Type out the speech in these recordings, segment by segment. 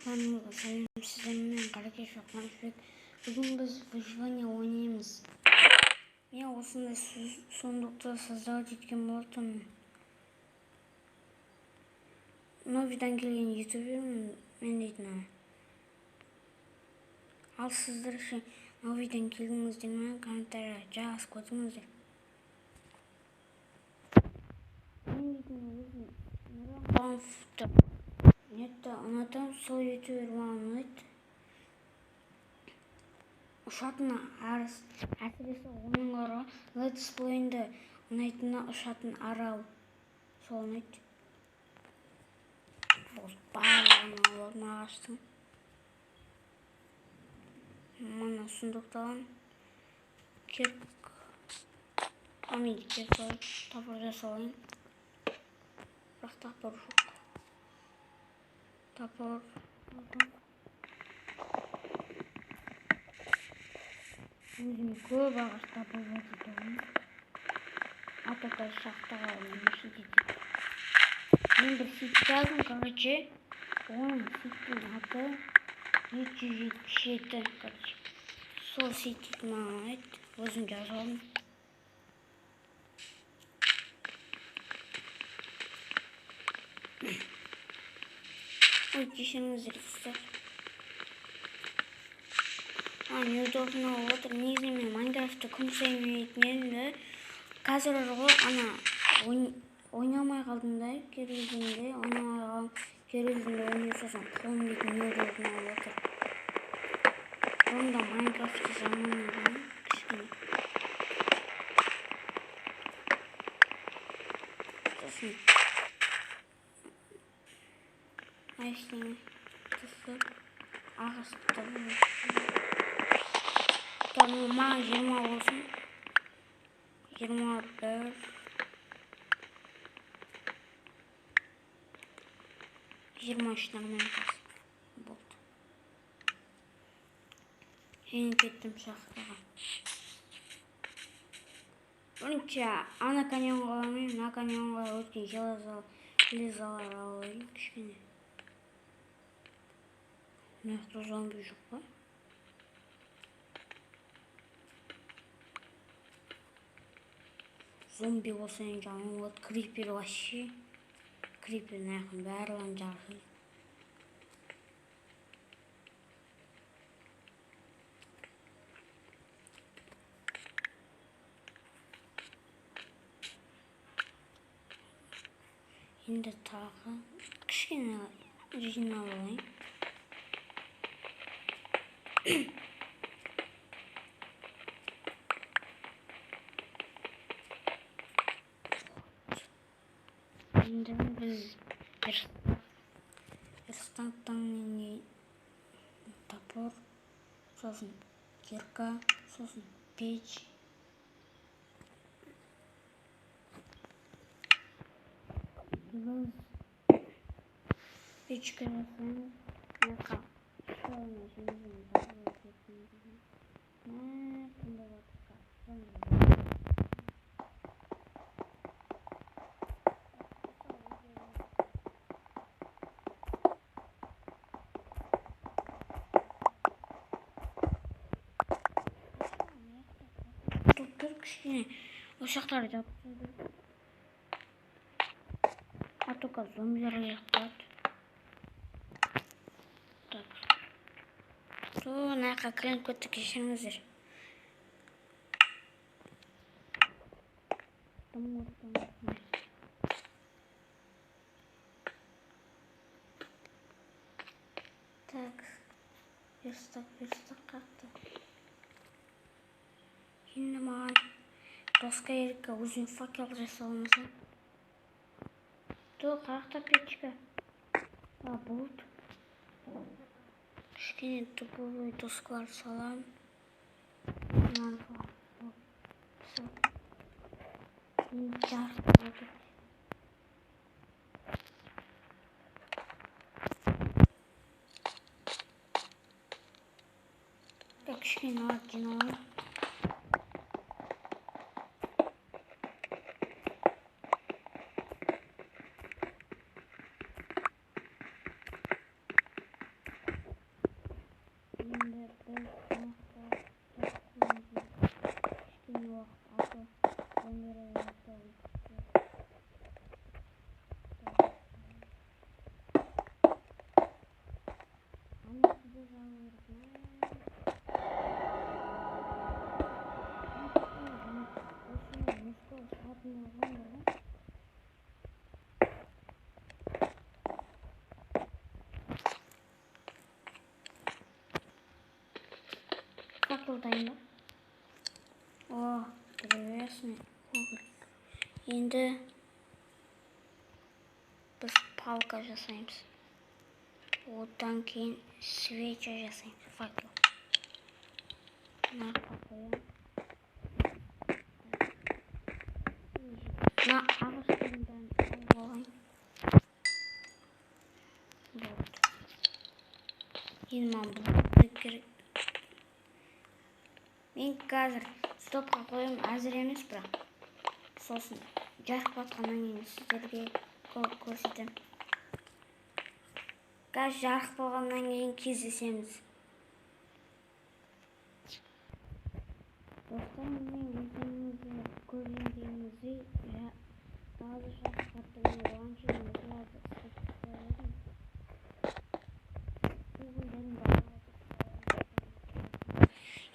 Барлықтарыңызға сәлем, сіздермен Қаракеш Қуанышбек. Бүгін біз выживание ойнаймыз. Мен осындай сундукты создавать еткен болатынмын. Новидан келген ютубермін мен дейтін. Ал сіздер ше новидан келдіңіздер ме? Комментария жазып қойыңыздар. Мен дейтін өзім Нұран Нетті ұнатам, сол ютубер маған ұнайды. Ұшатын әсіресе оның ара Let's Play'нді ұнайтыны ұшатын арал. Сол ұнайды. Барлығын алатын ағаштың. Мана сундуктан керк. Амейді керк алайын. Тапыр жасалайын. Бірақ тапыр жоқ. Тапыр. Өзіме көп ағаш тапыр жатыр. Атока шақтаға мен шететіп. Мен бір сит жаздым, короче. Оның ситтің аты 777, короче. Сол сит маған ұнайды. Өзім жазалым. Ой, кешіріңіздер сіздер. Неудобно отыр. Негізінен мен Майнкрафтты күн сайын ойнайтын едім. Қазір ғой ойнамай қалдым да, керілдіңде ойнамай қалдым. Керілдіңде ойнайсың, қолым дейтін неудобно отыр. Қолымда Майнкрафтты жаман едім, кішкене. Сосын айшыны түсіп ағашты маған 20 болсын. 21 23 нормально болды. Мен кеттім шақтаға. Бірінші ана каньонға мен, мына каньонға өткен железалар алайын кішкене. Мынақты зомби жоқ па? Зомби болса ең жаман болады. Крипер вообще. Крипер наяқын барлығын жарғы. Енді тағы кішкене жинап алайын. Енді біз станктан топор, сосын кирка, сосын печь. Печка жасаймыз. Мынақа шоуына железені жасап кетеміз. Қандай отыр. Кішкене ошақтарды жапсайды. Атока зомбилер келіп. Так. Мынақа кіріп кетті, кешіріңіздер. Так. Верстак қақты. Енді маған доска ерекке өзің факел жасалымызын. Қақта печка. Бұлт. Кішкене тупой доскалар салам. Жарты болды. Кішкене алып жиналайын. Факел дайын ба? О, древесный уголь. Енді біз палка жасаймыз. Одан кейін свеча жасаймыз. Факел. Нарқа қоямыз. Мына ағаштардың бәрін алып алайын. Болды. Енді маған бұл керек. Мен қазір стопқа қойым әзір емес, бірақ сосын жарық батқаннан кейін сіздерге көрсетемін. Қазір жарық болғаннан кейін кездесеміз. Достар, мен өзіңізді көргендеріңізді қазір жарық баттығына оған кейін осыларды істеп қояладым.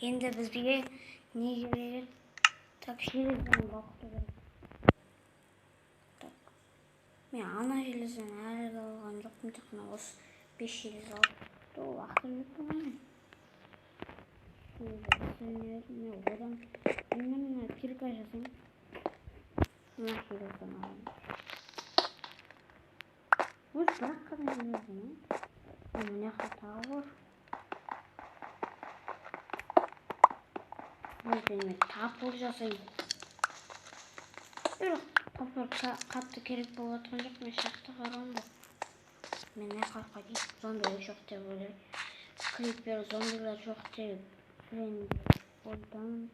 Енді бізге не керек? Так, железені балқыту керек. Так, мен ана железені әлі алған жоқпын, тек қана осы 5 желез алып. Уақытым жоқ болғанмен. Мен одан мына кирка жасаймын. Мына железден аламын. Өз бірақ қана железден. Мына жақта тағы бар. Мен тапыр жасаймын. Бірақ тапыр қатты керек болып жатқан жоқ. Мен шақты қарауым ба. Мен не қалпқа дейін зомбилер жоқ деп ойлаймын. Крипер зомбилер жоқ деп ойлаймын.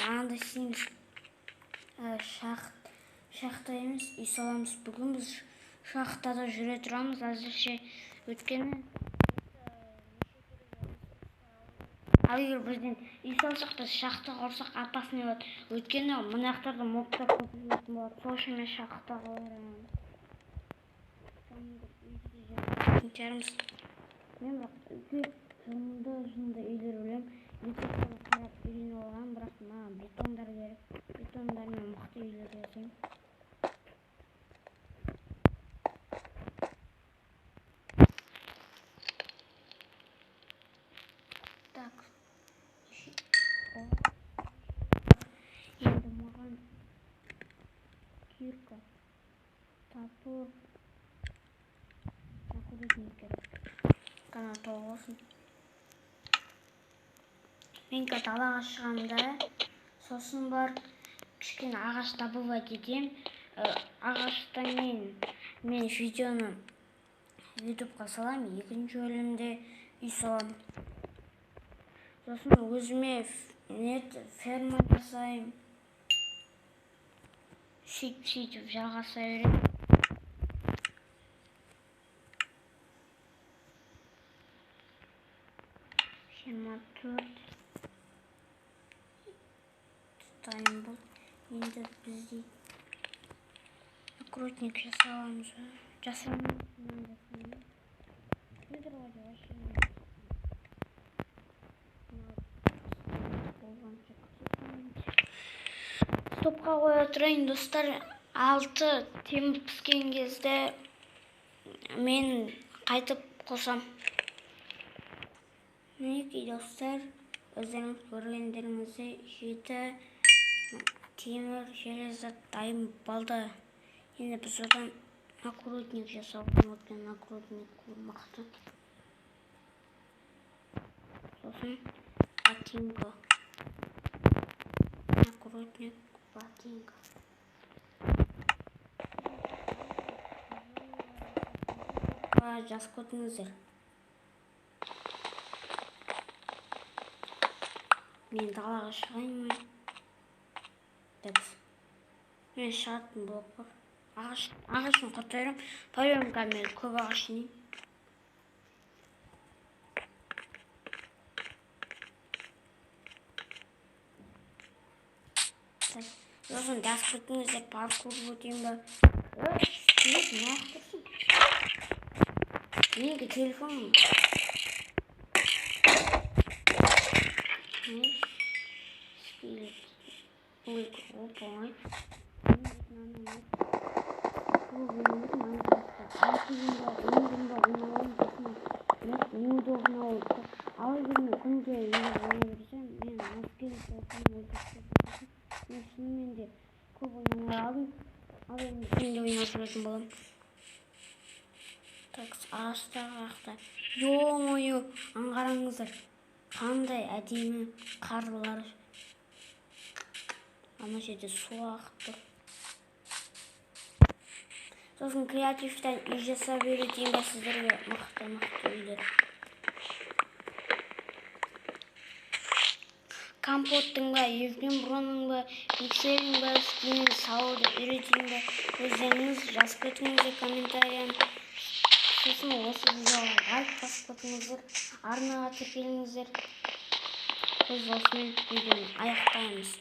Анда істейміз. Шахта емес, үй саламыз. Бүгін біз шахтада жүре тұрамыз. Әзірше өткені. Ал егер бізден үй салсақ, біз шахта құрсақ апасын ебеді. Өткені мұнақтарды мобтар көпіретін болады. Сол үшін мен шахта қойырамын. Мен бірақ жынды үйлер өлем. Ертекені қарап үйреніп алған, бірақ маған бетондар керек. Бетондармен мықты үйлер жасаймын. Так. Енді маған кирка, тапыр, накурутник керек. Қана толғасын. Мен далаға шығамда, сосын бар кішкене ағаш добывать етем. Ағаштан мен видеоны ютубқа саламын, екінші бөлімде үй саламын. Сосын өзіме ферма жасаймын. Сөйтіп жалғаса беремін. Дайын бұл. Енді бізде накрутник жасаламыз. Жасаймыз. Стопқа қоя тұрайын, достар. 6 темір піскен кезде мен қайтып қосам. Мінекей, достар, өздеріңіз көргендеріңізде 7 темір железі дайын болды. Енді біз одан накрутник жасауға өткен. Накрутник мықты. Сосын ботинка. Накрутник, ботинка. Жазып көтіңіздер. Мен далаға шығайын. Мен шығатын болып бар. Ағашын құртайрым. Пойымға мен көп ағаш жинеймін. сосын жазып кетіңіздер, паркур өтейін ба? Скелет неғып тұрсың? Менікі телефоным. Скелет. Ой, оп-ой. Неудобно oldu. Al birini kuncuya oynayabilirsem ben askeri sorusunu öldürsem ben şunun de көп oynamayı aldım. Al benim şimdi oynasın bakalım. Так, ağaçtағы ақта. Yo-moyo, аңғараңыздар. Қандай әдемі қарлар. Ана жерде су ағып тұр. Сосын креативтен үй жасап үйретейін ба сіздерге, мықты үйлер. Компоттың ба, Евген Бронның ба, Пикселдің ба, істейін салуды үйретейін ба, өздеріңіз жазып кетіңіздер комментарияны. Сосын осы видеоға лайк басып кетіңіздер, арнаға тіркеліңіздер. Біз осымен видеоны аяқтаймыз.